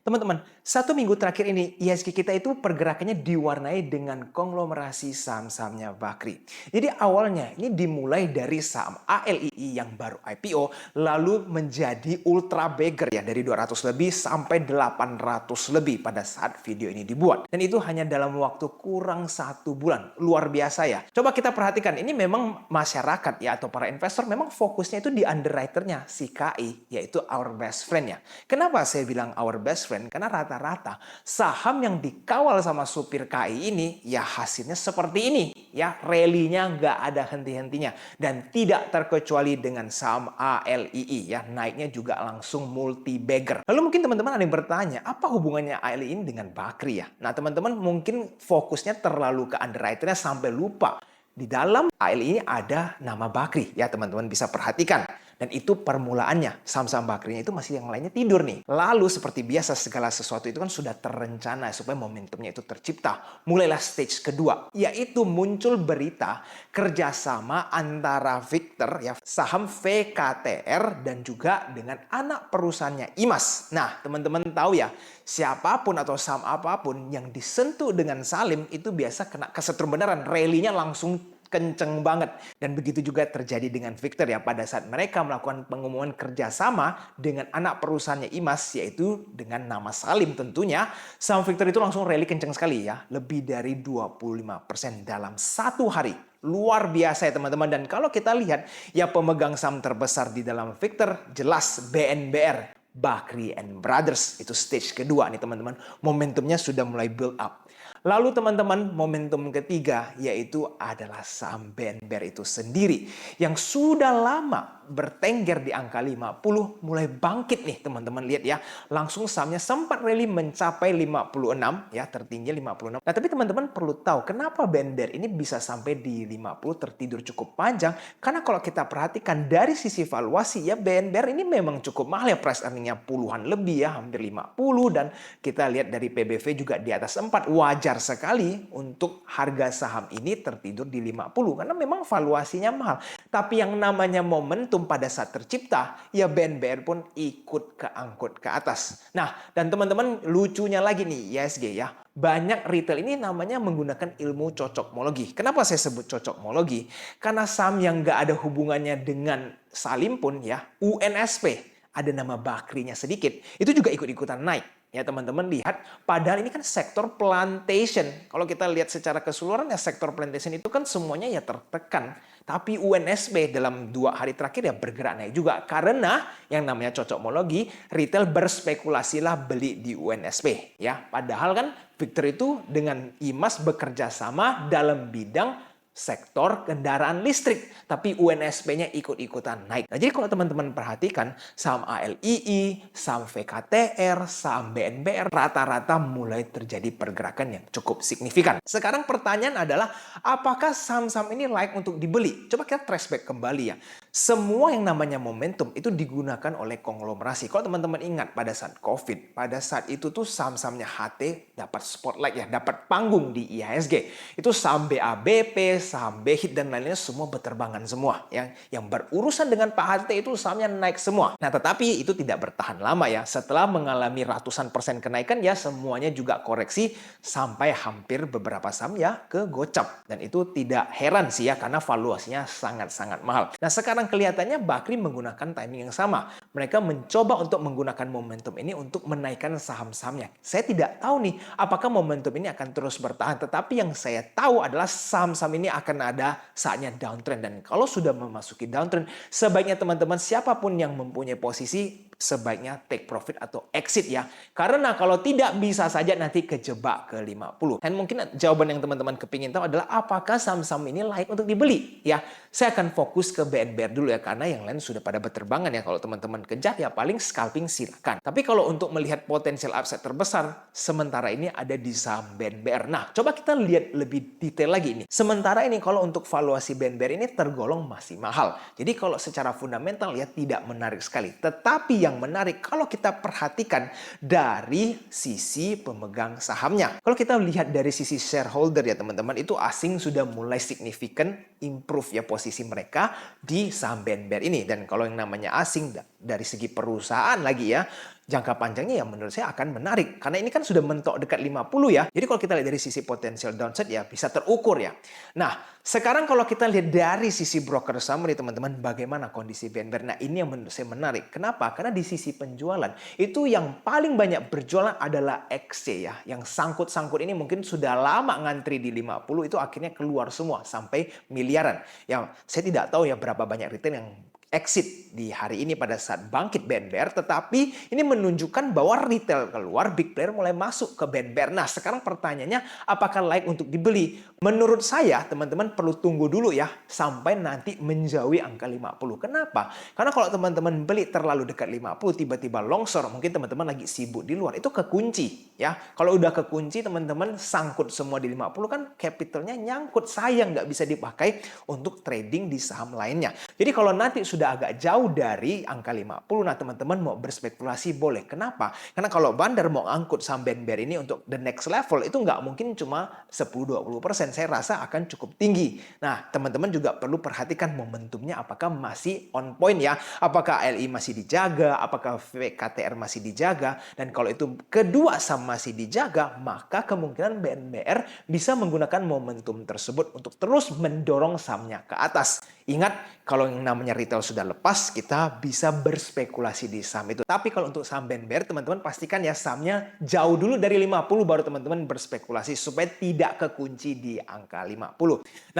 Teman-teman, 1 minggu terakhir ini IHSG kita itu pergerakannya diwarnai dengan konglomerasi saham-sahamnya Bakri. Jadi awalnya ini dimulai dari saham ALII yang baru IPO lalu menjadi ultra bagger ya dari 200 lebih sampai 800 lebih pada saat video ini dibuat. Dan itu hanya dalam waktu kurang 1 bulan. Luar biasa ya. Coba kita perhatikan, ini memang masyarakat ya atau para investor memang fokusnya itu di underwriternya si KI yaitu our best friend ya. Kenapa saya bilang our best friend? Karena rata-rata saham yang dikawal sama supir KI ini ya hasilnya seperti ini ya, rally-nya nggak ada henti-hentinya dan tidak terkecuali dengan saham ALII ya, naiknya juga langsung multi bagger. Lalu mungkin teman-teman ada yang bertanya, apa hubungannya ALII ini dengan Bakri ya? Nah teman-teman mungkin fokusnya terlalu ke underwriternya sampai lupa di dalam ALII ini ada nama Bakri ya, teman-teman bisa perhatikan. Dan itu permulaannya, saham-saham Bakrinya itu masih yang lainnya tidur nih. Lalu seperti biasa segala sesuatu itu kan sudah terencana supaya momentumnya itu tercipta. Mulailah stage kedua, yaitu muncul berita kerjasama antara Victor ya, saham VKTR dan juga dengan anak perusahaannya Imas. Nah teman-teman tahu ya, siapapun atau saham apapun yang disentuh dengan Salim itu biasa kena kesetrum beneran, rally-nya langsung kenceng banget. Dan begitu juga terjadi dengan Victor ya, pada saat mereka melakukan pengumuman kerjasama dengan anak perusahaannya Imas, yaitu dengan nama Salim tentunya, saham Victor itu langsung rally kenceng sekali ya, lebih dari 25% dalam 1 hari. Luar biasa ya teman-teman. Dan kalau kita lihat ya, pemegang saham terbesar di dalam Victor jelas BNBR, Bakri and Brothers. Itu stage kedua nih teman-teman, momentumnya sudah mulai build up. Lalu teman-teman, momentum ketiga yaitu adalah saham BNBR itu sendiri yang sudah lama bertengger di angka 50 mulai bangkit nih teman-teman, lihat ya. Langsung sahamnya sempat rally mencapai 56 ya, tertinggi 56. Nah tapi teman-teman perlu tahu kenapa BNBR ini bisa sampai di 50 tertidur cukup panjang. Karena kalau kita perhatikan dari sisi valuasi ya, BNBR ini memang cukup mahal ya, price earningnya puluhan lebih ya, hampir 50. Dan kita lihat dari PBV juga di atas 4. Wajar sekali untuk harga saham ini tertidur di 50 karena memang valuasinya mahal. Tapi yang namanya momentum pada saat tercipta ya, BNBR pun ikut keangkut ke atas. Nah dan teman-teman lucunya lagi nih IHSG ya, banyak retail ini namanya menggunakan ilmu cocokmologi. Kenapa saya sebut cocokmologi? Karena saham yang nggak ada hubungannya dengan Salim pun ya, UNSP ada nama Bakrinya sedikit, itu juga ikut-ikutan naik. Ya teman-teman lihat, padahal ini kan sektor plantation. Kalau kita lihat secara keseluruhan ya, sektor plantation itu kan semuanya ya tertekan. Tapi UNSP dalam 2 hari terakhir ya bergerak naik juga. Karena yang namanya cocokmologi, retail berspekulasilah beli di UNSP. Ya, padahal kan Victor itu dengan Imas bekerja sama dalam bidang sektor kendaraan listrik, tapi UNSP-nya ikut-ikutan naik. Nah, jadi kalau teman-teman perhatikan saham ALII, saham VKTR, saham BNBR rata-rata mulai terjadi pergerakan yang cukup signifikan. Sekarang pertanyaan adalah apakah saham-saham ini layak untuk dibeli? Coba kita trace back kembali ya. Semua yang namanya momentum itu digunakan oleh konglomerasi. Kalau teman-teman ingat pada saat COVID, pada saat itu tuh saham-sahamnya HT dapat spotlight ya, dapat panggung di IHSG. Itu saham BABP, saham BHIT dan lainnya semua berterbangan semua. Yang berurusan dengan Pak HT itu sahamnya naik semua. Nah tetapi itu tidak bertahan lama ya. Setelah mengalami ratusan persen kenaikan ya, semuanya juga koreksi sampai hampir beberapa saham ya ke gocap. Dan itu tidak heran sih ya, karena valuasinya sangat-sangat mahal. Nah sekarang kelihatannya Bakri menggunakan timing yang sama. Mereka mencoba untuk menggunakan momentum ini untuk menaikkan saham-sahamnya. Saya tidak tahu nih apakah momentum ini akan terus bertahan. Tetapi yang saya tahu adalah saham-saham ini akan ada saatnya downtrend. Dan kalau sudah memasuki downtrend, sebaiknya teman-teman siapapun yang mempunyai posisi sebaiknya take profit atau exit ya. Karena kalau tidak bisa saja nanti kejebak ke 50. Dan mungkin jawaban yang teman-teman kepingin tahu adalah apakah saham-saham ini layak untuk dibeli ya. Saya akan fokus ke BNBR dulu ya, karena yang lain sudah pada berterbangan ya. Kalau teman-teman kejar ya paling scalping silakan. Tapi kalau untuk melihat potensial upside terbesar sementara ini ada di saham BNBR. Nah coba kita lihat lebih detail lagi ini. Sementara ini kalau untuk valuasi BNBR ini tergolong masih mahal. Jadi kalau secara fundamental ya tidak menarik sekali. Tetapi yang menarik kalau kita perhatikan dari sisi pemegang sahamnya. Kalau kita lihat dari sisi shareholder ya teman-teman, itu asing sudah mulai signifikan improve ya posisi mereka di saham BNBR ini. Dan kalau yang namanya asing dari segi perusahaan lagi ya, jangka panjangnya ya menurut saya akan menarik. Karena ini kan sudah mentok dekat 50 ya. Jadi kalau kita lihat dari sisi potensial downside ya bisa terukur ya. Nah, sekarang kalau kita lihat dari sisi broker summary teman-teman, bagaimana kondisi BNBR? Nah, ini yang menurut saya menarik. Kenapa? Karena di sisi penjualan, itu yang paling banyak berjualan adalah XC ya. Yang sangkut-sangkut ini mungkin sudah lama ngantri di 50, itu akhirnya keluar semua sampai miliaran. Yang saya tidak tahu ya berapa banyak retail yang exit di hari ini pada saat bangkit BNBR, tetapi ini menunjukkan bahwa retail keluar, big player mulai masuk ke BNBR. Nah, sekarang pertanyaannya apakah layak untuk dibeli? Menurut saya, teman-teman perlu tunggu dulu ya sampai nanti menjauhi angka 50. Kenapa? Karena kalau teman-teman beli terlalu dekat 50, tiba-tiba longsor, mungkin teman-teman lagi sibuk di luar, itu kekunci ya. Kalau udah kekunci, teman-teman sangkut semua di 50 kan capitalnya nyangkut, sayang nggak bisa dipakai untuk trading di saham lainnya. Jadi kalau nanti sudah agak jauh dari angka 50, nah teman-teman mau berspekulasi boleh. Kenapa? Karena kalau bandar mau angkut saham BNBR ini untuk the next level, itu nggak mungkin cuma 10-20%. Saya rasa akan cukup tinggi. Nah, teman-teman juga perlu perhatikan momentumnya apakah masih on point ya. Apakah LI masih dijaga, apakah VKTR masih dijaga. Dan kalau itu kedua saham masih dijaga, maka kemungkinan BNBR bisa menggunakan momentum tersebut untuk terus mendorong sahamnya ke atas. Ingat, kalau yang namanya retail sudah lepas, kita bisa berspekulasi di saham itu. Tapi kalau untuk saham BNBR, teman-teman pastikan ya sahamnya jauh dulu dari 50 baru teman-teman berspekulasi supaya tidak kekunci di angka 50.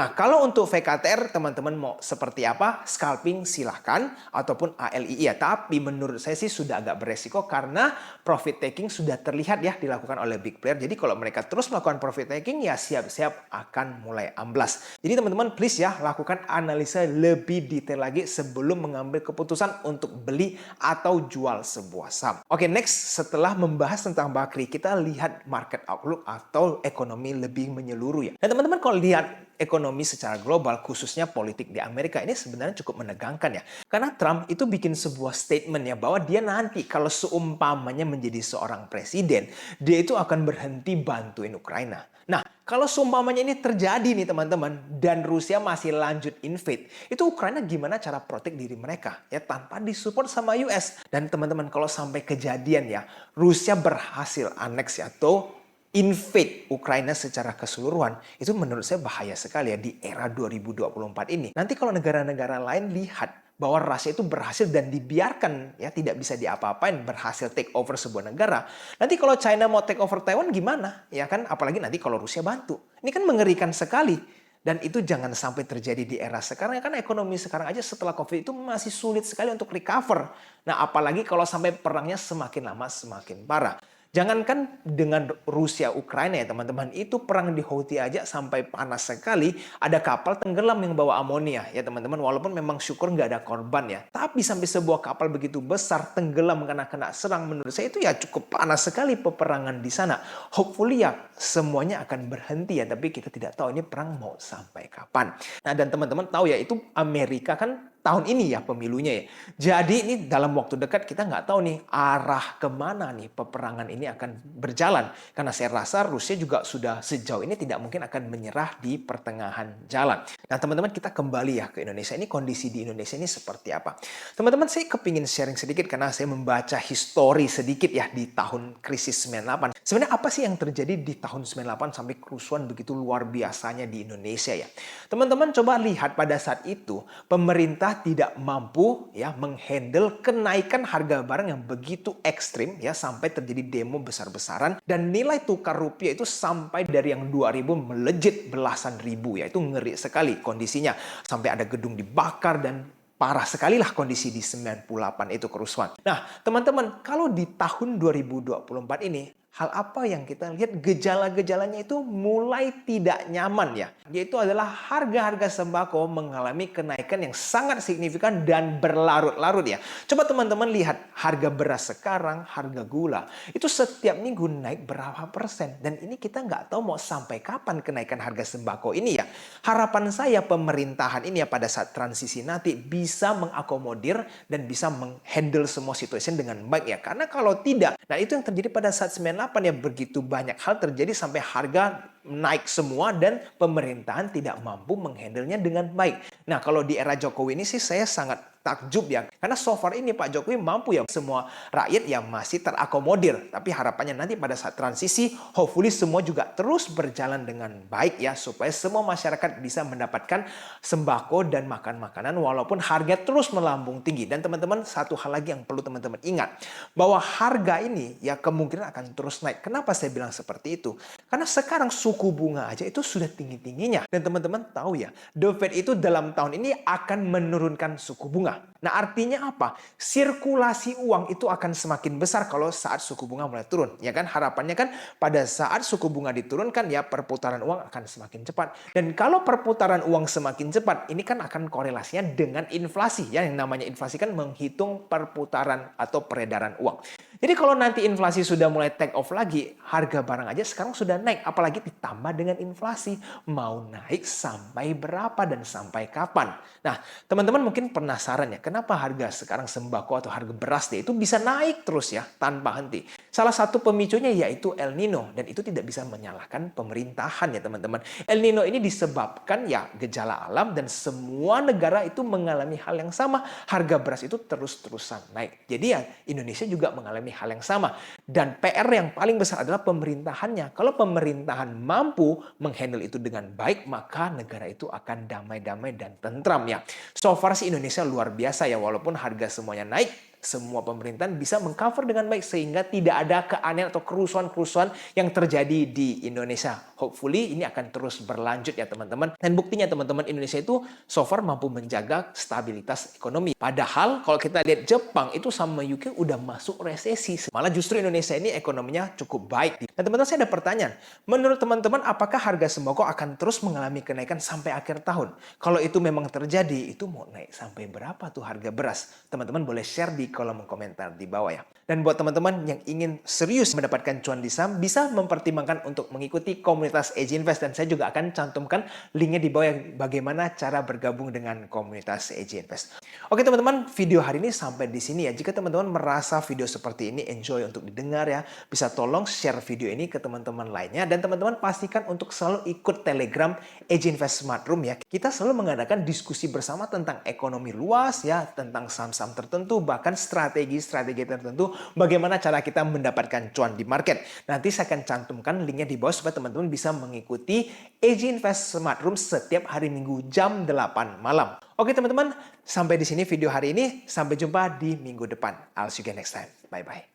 Nah, kalau untuk VKTR, teman-teman mau seperti apa? Scalping silahkan, ataupun ALII ya. Tapi menurut saya sih sudah agak beresiko karena profit taking sudah terlihat ya dilakukan oleh big player. Jadi kalau mereka terus melakukan profit taking ya siap-siap akan mulai amblas. Jadi teman-teman please ya lakukan analisa lebih detail lagi sebelum mengambil keputusan untuk beli atau jual sebuah saham. Oke, next setelah membahas tentang Bakri, kita lihat market outlook atau ekonomi lebih menyeluruh ya. Dan teman-teman kalau lihat ekonomi secara global, khususnya politik di Amerika, ini sebenarnya cukup menegangkan ya. Karena Trump itu bikin sebuah statement ya bahwa dia nanti kalau seumpamanya menjadi seorang presiden, dia itu akan berhenti bantuin Ukraina. Nah, kalau seumpamanya ini terjadi nih teman-teman, dan Rusia masih lanjut invade, itu Ukraina gimana cara protek diri mereka? Ya tanpa disupport sama US. Dan teman-teman kalau sampai kejadian ya, Rusia berhasil aneks atau invade Ukraina secara keseluruhan, itu menurut saya bahaya sekali ya di era 2024 ini. Nanti kalau negara-negara lain lihat bahwa Rusia itu berhasil dan dibiarkan ya tidak bisa diapa-apain, berhasil take over sebuah negara. Nanti kalau China mau take over Taiwan gimana? Ya kan apalagi nanti kalau Rusia bantu. Ini kan mengerikan sekali. Dan itu jangan sampai terjadi di era sekarang. Karena ekonomi sekarang aja setelah COVID itu masih sulit sekali untuk recover. Nah apalagi kalau sampai perangnya semakin lama semakin parah. Jangankan dengan Rusia Ukraina ya teman-teman, itu perang di Houthi aja sampai panas sekali, ada kapal tenggelam yang bawa amonia ya teman-teman, walaupun memang syukur nggak ada korban ya. Tapi sampai sebuah kapal begitu besar tenggelam karena kena serang, menurut saya itu ya cukup panas sekali peperangan di sana. Hopefully ya semuanya akan berhenti ya, tapi kita tidak tahu ini perang mau sampai kapan. Nah dan teman-teman tahu ya itu Amerika kan tahun ini ya pemilunya ya. Jadi ini dalam waktu dekat kita nggak tahu nih arah kemana nih peperangan ini akan berjalan. Karena saya rasa Rusia juga sudah sejauh ini tidak mungkin akan menyerah di pertengahan jalan. Nah teman-teman kita kembali ya ke Indonesia. Ini kondisi di Indonesia ini seperti apa? Teman-teman saya kepingin sharing sedikit karena saya membaca histori sedikit ya di tahun krisis 98. Sebenarnya apa sih yang terjadi di tahun 98 sampai kerusuhan begitu luar biasanya di Indonesia ya? Teman-teman coba lihat pada saat itu pemerintah tidak mampu ya menghandle kenaikan harga barang yang begitu ekstrim ya sampai terjadi demo besar-besaran dan nilai tukar rupiah itu sampai dari yang 2000 melejit belasan ribu ya, itu ngeri sekali kondisinya sampai ada gedung dibakar dan parah sekali lah kondisi di 98 itu kerusuhan. Nah teman-teman kalau di tahun 2024 ini hal apa yang kita lihat gejala-gejalanya itu mulai tidak nyaman ya. Yaitu adalah harga-harga sembako mengalami kenaikan yang sangat signifikan dan berlarut-larut ya. Coba teman-teman lihat harga beras sekarang, harga gula. Itu setiap minggu naik berapa persen. Dan ini kita nggak tahu mau sampai kapan kenaikan harga sembako ini ya. Harapan saya pemerintahan ini ya pada saat transisi nanti bisa mengakomodir dan bisa menghandle semua situasi dengan baik ya. Karena kalau tidak, nah itu yang terjadi pada saat 98 ya begitu banyak hal terjadi sampai harga naik semua dan pemerintahan tidak mampu menghandlenya dengan baik. Nah, kalau di era Jokowi ini sih saya sangat takjub ya. Karena so far ini Pak Jokowi mampu ya semua rakyat yang masih terakomodir. Tapi harapannya nanti pada saat transisi, hopefully semua juga terus berjalan dengan baik ya. Supaya semua masyarakat bisa mendapatkan sembako dan makan makanan walaupun harga terus melambung tinggi. Dan teman-teman, satu hal lagi yang perlu teman-teman ingat. Bahwa harga ini ya kemungkinan akan terus naik. Kenapa saya bilang seperti itu? Karena sekarang suku bunga aja itu sudah tinggi-tingginya. Dan teman-teman tahu ya, The Fed itu dalam tahun ini akan menurunkan suku bunga. Nah, artinya apa? Sirkulasi uang itu akan semakin besar kalau saat suku bunga mulai turun. Ya kan, harapannya kan pada saat suku bunga diturunkan ya perputaran uang akan semakin cepat. Dan kalau perputaran uang semakin cepat, ini kan akan korelasinya dengan inflasi. Ya, yang namanya inflasi kan menghitung perputaran atau peredaran uang. Jadi kalau nanti inflasi sudah mulai take off lagi, harga barang aja sekarang sudah naik. Apalagi ditambah dengan inflasi. Mau naik sampai berapa dan sampai kapan? Nah, teman-teman mungkin penasaran ya, kenapa harga sekarang sembako atau harga beras deh itu bisa naik terus ya, tanpa henti. Salah satu pemicunya yaitu El Nino. Dan itu tidak bisa menyalahkan pemerintahan ya teman-teman. El Nino ini disebabkan ya gejala alam dan semua negara itu mengalami hal yang sama. Harga beras itu terus-terusan naik. Jadi ya Indonesia juga mengalami hal yang sama. Dan PR yang paling besar adalah pemerintahannya. Kalau pemerintahan mampu menghandle itu dengan baik, maka negara itu akan damai-damai dan tentram ya. So far sih Indonesia luar biasa ya, walaupun harga semuanya naik, semua pemerintahan bisa mengcover dengan baik sehingga tidak ada keanehan atau kerusuhan-kerusuhan yang terjadi di Indonesia. Hopefully ini akan terus berlanjut ya teman-teman. Dan buktinya teman-teman, Indonesia itu so far mampu menjaga stabilitas ekonomi. Padahal kalau kita lihat Jepang itu sama UK udah masuk resesi. Malah justru Indonesia ini ekonominya cukup baik. Dan teman-teman, saya ada pertanyaan. Menurut teman-teman, apakah harga sembako akan terus mengalami kenaikan sampai akhir tahun? Kalau itu memang terjadi, itu mau naik sampai berapa tuh harga beras? Teman-teman boleh share di kolom komentar di bawah ya. Dan buat teman-teman yang ingin serius mendapatkan cuan di saham, bisa mempertimbangkan untuk mengikuti komunitas Edge Invest. Dan saya juga akan cantumkan linknya di bawah yang bagaimana cara bergabung dengan komunitas Edge Invest. Oke teman-teman, video hari ini sampai di sini ya. Jika teman-teman merasa video seperti ini enjoy untuk didengar ya, bisa tolong share video ini ke teman-teman lainnya. Dan teman-teman pastikan untuk selalu ikut Telegram Edge Invest Smart Room ya. Kita selalu mengadakan diskusi bersama tentang ekonomi luas ya, tentang saham-saham tertentu, bahkan strategi-strategi tertentu, bagaimana cara kita mendapatkan cuan di market. Nanti saya akan cantumkan linknya di bawah supaya teman-teman bisa mengikuti Edge Invest Smart Room setiap hari Minggu jam 8 malam. Oke teman-teman, sampai di sini video hari ini. Sampai jumpa di minggu depan. I'll see you again next time. Bye-bye.